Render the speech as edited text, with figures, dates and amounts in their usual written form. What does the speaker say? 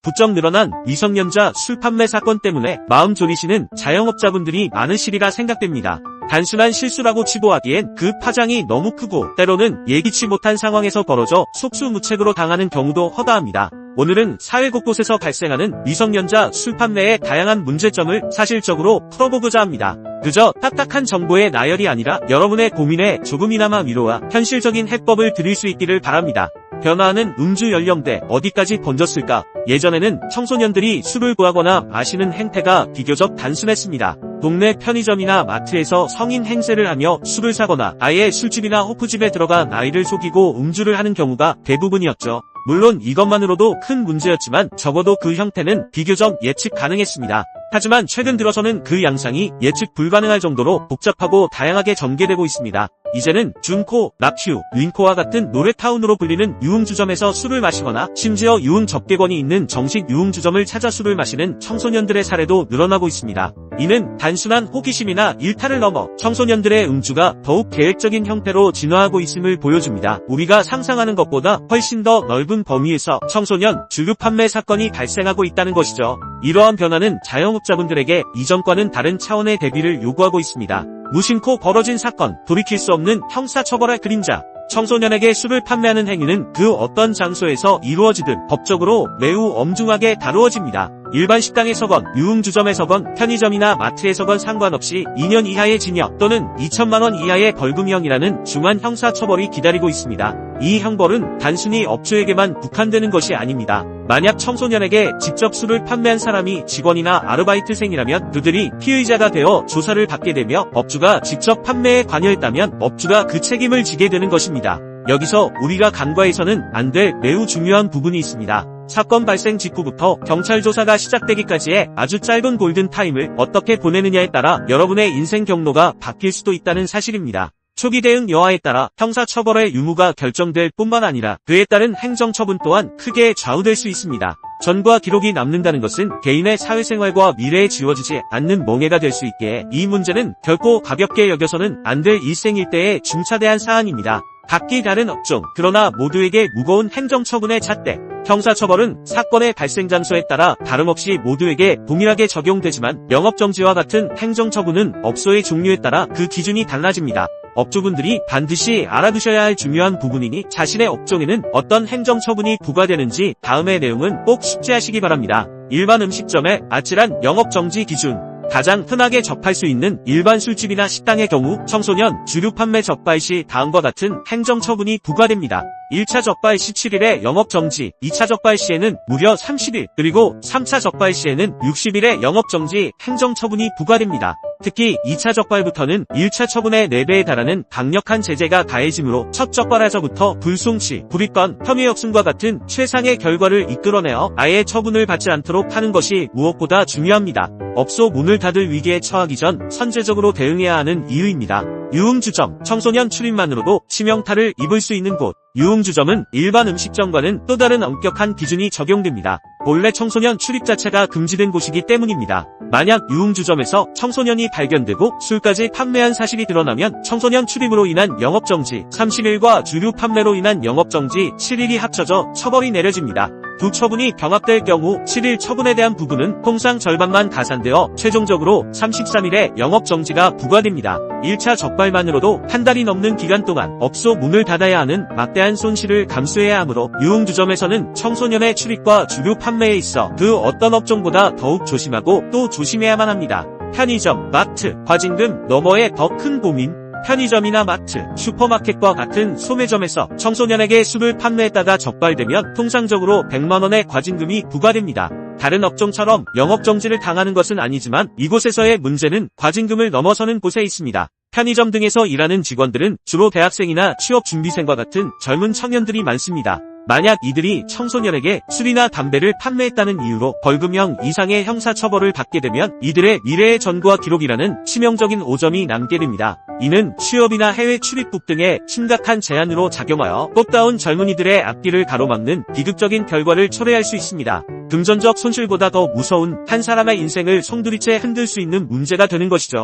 부쩍 늘어난 미성년자 술 판매 사건 때문에 마음 졸이시는 자영업자분들이 많으시리라 생각됩니다. 단순한 실수라고 치부하기엔 그 파장이 너무 크고 때로는 예기치 못한 상황에서 벌어져 속수무책으로 당하는 경우도 허다합니다. 오늘은 사회 곳곳에서 발생하는 미성년자 술 판매의 다양한 문제점을 사실적으로 풀어보고자 합니다. 그저 딱딱한 정보의 나열이 아니라 여러분의 고민에 조금이나마 위로와 현실적인 해법을 드릴 수 있기를 바랍니다. 변화하는 음주 연령대 어디까지 번졌을까? 예전에는 청소년들이 술을 구하거나 마시는 행태가 비교적 단순했습니다. 동네 편의점이나 마트에서 성인 행세를 하며 술을 사거나 아예 술집이나 호프집에 들어가 나이를 속이고 음주를 하는 경우가 대부분이었죠. 물론 이것만으로도 큰 문제였지만 적어도 그 형태는 비교적 예측 가능했습니다. 하지만 최근 들어서는 그 양상이 예측 불가능할 정도로 복잡하고 다양하게 전개되고 있습니다. 이제는 준코, 납휴, 윙코와 같은 노래타운으로 불리는 유흥주점에서 술을 마시거나 심지어 유흥 접객권이 있는 정식 유흥주점을 찾아 술을 마시는 청소년들의 사례도 늘어나고 있습니다. 이는 단순한 호기심이나 일탈을 넘어 청소년들의 음주가 더욱 계획적인 형태로 진화하고 있음을 보여줍니다. 우리가 상상하는 것보다 훨씬 더 넓은 범위에서 청소년 주류 판매 사건이 발생하고 있다는 것이죠. 이러한 변화는 자영업자분들에게 이전과는 다른 차원의 대비를 요구하고 있습니다. 무심코 벌어진 사건, 돌이킬 수 없는 형사처벌의 그림자. 청소년에게 술을 판매하는 행위는 그 어떤 장소에서 이루어지든 법적으로 매우 엄중하게 다루어집니다. 일반 식당에서건, 유흥주점에서건, 편의점이나 마트에서건 상관없이 2년 이하의 징역 또는 2천만 원 이하의 벌금형이라는 중한 형사처벌이 기다리고 있습니다. 이 형벌은 단순히 업주에게만 국한되는 것이 아닙니다. 만약 청소년에게 직접 술을 판매한 사람이 직원이나 아르바이트생이라면 그들이 피의자가 되어 조사를 받게 되며 업주가 직접 판매에 관여했다면 업주가 그 책임을 지게 되는 것입니다. 여기서 우리가 간과해서는 안 될 매우 중요한 부분이 있습니다. 사건 발생 직후부터 경찰 조사가 시작되기까지의 아주 짧은 골든타임을 어떻게 보내느냐에 따라 여러분의 인생 경로가 바뀔 수도 있다는 사실입니다. 초기 대응 여하에 따라 형사처벌의 유무가 결정될 뿐만 아니라 그에 따른 행정처분 또한 크게 좌우될 수 있습니다. 전과 기록이 남는다는 것은 개인의 사회생활과 미래에 지워지지 않는 멍해가 될 수 있기에 이 문제는 결코 가볍게 여겨서는 안 될 일생일대의 중차대한 사안입니다. 각기 다른 업종, 그러나 모두에게 무거운 행정처분의 잣대. 형사처벌은 사건의 발생 장소에 따라 다름없이 모두에게 동일하게 적용되지만 영업정지와 같은 행정처분은 업소의 종류에 따라 그 기준이 달라집니다. 업주분들이 반드시 알아두셔야 할 중요한 부분이니 자신의 업종에는 어떤 행정처분이 부과되는지 다음의 내용은 꼭 숙지하시기 바랍니다. 일반 음식점의 아찔한 영업정지 기준. 가장 흔하게 접할 수 있는 일반 술집이나 식당의 경우 청소년 주류 판매 적발 시 다음과 같은 행정처분이 부과됩니다. 1차 적발 시 7일의 영업정지, 2차 적발 시에는 무려 30일, 그리고 3차 적발 시에는 60일의 영업정지 행정처분이 부과됩니다. 특히 2차 적발부터는 1차 처분의 4배에 달하는 강력한 제재가 가해지므로 첫 적발하자부터 불송치, 불이권, 혐의역순과 같은 최상의 결과를 이끌어내어 아예 처분을 받지 않도록 하는 것이 무엇보다 중요합니다. 업소 문을 닫을 위기에 처하기 전 선제적으로 대응해야 하는 이유입니다. 유흥주점, 청소년 출입만으로도 치명타를 입을 수 있는 곳. 유흥주점은 일반 음식점과는 또 다른 엄격한 기준이 적용됩니다. 본래 청소년 출입 자체가 금지된 곳이기 때문입니다. 만약 유흥주점에서 청소년이 발견되고 술까지 판매한 사실이 드러나면 청소년 출입으로 인한 영업정지 30일과 주류 판매로 인한 영업정지 7일이 합쳐져 처벌이 내려집니다. 두 처분이 병합될 경우 7일 처분에 대한 부분은 통상 절반만 가산되어 최종적으로 33일의 영업정지가 부과됩니다. 1차 적발만으로도 한 달이 넘는 기간 동안 업소 문을 닫아야 하는 막대한 손실을 감수해야 하므로 유흥주점에서는 청소년의 출입과 주류 판매에 있어 그 어떤 업종보다 더욱 조심하고 또 조심해야만 합니다. 편의점, 마트, 과징금 너머의 더 큰 고민. 편의점이나 마트, 슈퍼마켓과 같은 소매점에서 청소년에게 술을 판매했다가 적발되면 통상적으로 100만원의 과징금이 부과됩니다. 다른 업종처럼 영업정지를 당하는 것은 아니지만 이곳에서의 문제는 과징금을 넘어서는 곳에 있습니다. 편의점 등에서 일하는 직원들은 주로 대학생이나 취업준비생과 같은 젊은 청년들이 많습니다. 만약 이들이 청소년에게 술이나 담배를 판매했다는 이유로 벌금형 이상의 형사처벌을 받게 되면 이들의 미래의 전과 기록이라는 치명적인 오점이 남게 됩니다. 이는 취업이나 해외 출입국 등의 심각한 제한으로 작용하여 꽃다운 젊은이들의 앞길을 가로막는 비극적인 결과를 초래할 수 있습니다. 금전적 손실보다 더 무서운 한 사람의 인생을 송두리째 흔들 수 있는 문제가 되는 것이죠.